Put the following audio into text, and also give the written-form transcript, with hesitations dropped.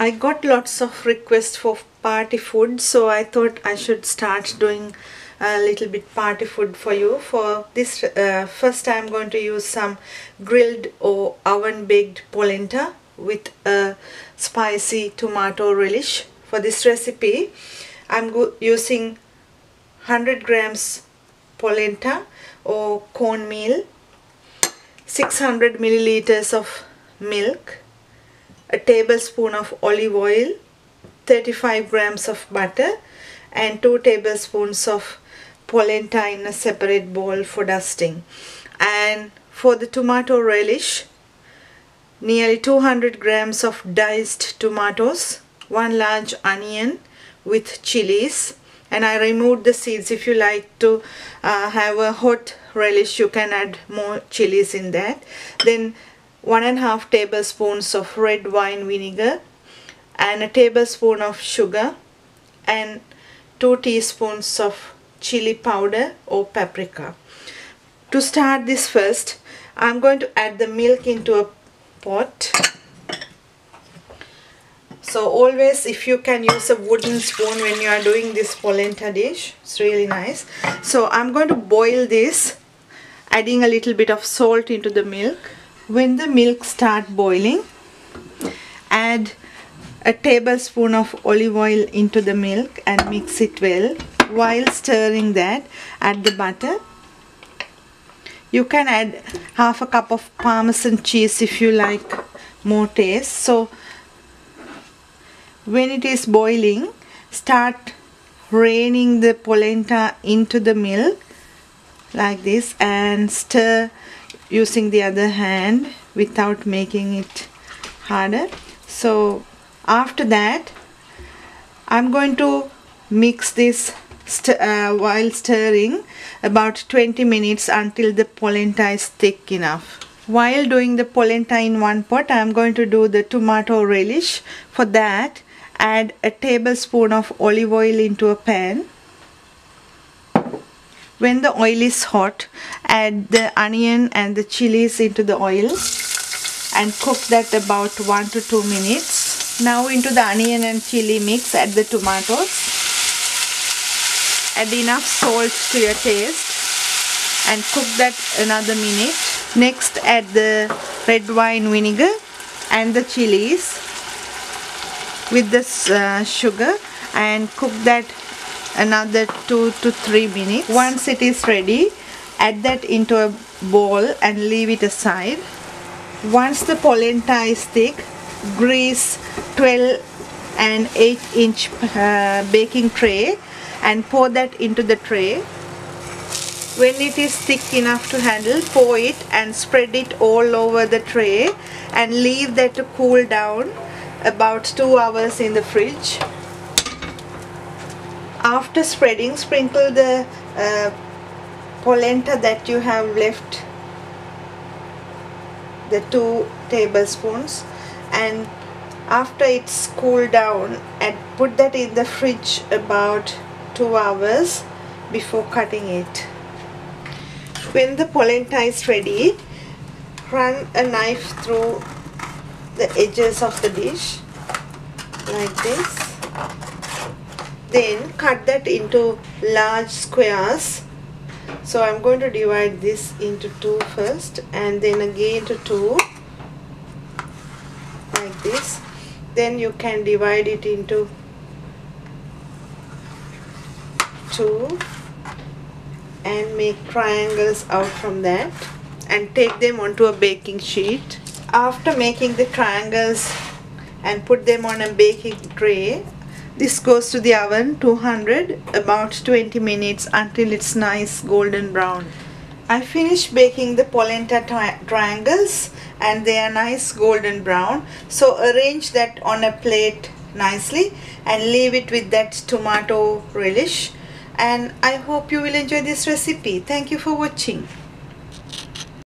I got lots of requests for party food, so I thought I should start doing a little bit party food for you. For this first I'm going to use some grilled or oven baked polenta with a spicy tomato relish. For this recipe I'm using 100 grams polenta or cornmeal, 600 milliliters of milk, a tablespoon of olive oil, 35 grams of butter, and 2 tablespoons of polenta in a separate bowl for dusting. And for the tomato relish, nearly 200 grams of diced tomatoes, 1 large onion with chilies, and I removed the seeds. If you like to have a hot relish, you can add more chilies in that. Then 1.5 tablespoons of red wine vinegar, and a tablespoon of sugar, and 2 teaspoons of chili powder or paprika. To start this, first I'm going to add the milk into a pot. So always, if you can use a wooden spoon when you are doing this polenta dish, it's really nice. So I'm going to boil this, adding a little bit of salt into the milk. When the milk starts boiling, add a tablespoon of olive oil into the milk and mix it well. While stirring that, add the butter. You can add half a cup of parmesan cheese if you like more taste. So when it is boiling, start raining the polenta into the milk like this and stir using the other hand without making it harder. So after that, I'm going to mix this while stirring about 20 minutes until the polenta is thick enough. While doing the polenta in one pot, I'm going to do the tomato relish. For that, add a tablespoon of olive oil into a pan. When the oil is hot, add the onion and the chilies into the oil and cook that about 1 to 2 minutes. Now into the onion and chili mix, add the tomatoes. Add enough salt to your taste and cook that another minute. Next, add the red wine vinegar and the chilies with the sugar and cook that another 2 to 3 minutes. Once it is ready, add that into a bowl and leave it aside. Once the polenta is thick, grease 12 and 8-inch baking tray and pour that into the tray. When it is thick enough to handle, pour it and spread it all over the tray and leave that to cool down about 2 hours in the fridge. After spreading, sprinkle the polenta that you have left, the 2 tablespoons, and after it's cooled down, and put that in the fridge about 2 hours before cutting it. When the polenta is ready, run a knife through the edges of the dish like this. Then cut that into large squares. So I'm going to divide this into 2 first, and then again to 2 like this. Then you can divide it into 2 and make triangles out from that and take them onto a baking sheet. After making the triangles and put them on a baking tray, this goes to the oven 200 about 20 minutes until it's nice golden brown. I finished baking the polenta triangles and they are nice golden brown. So arrange that on a plate nicely and leave it with that tomato relish. And I hope you will enjoy this recipe. Thank you for watching.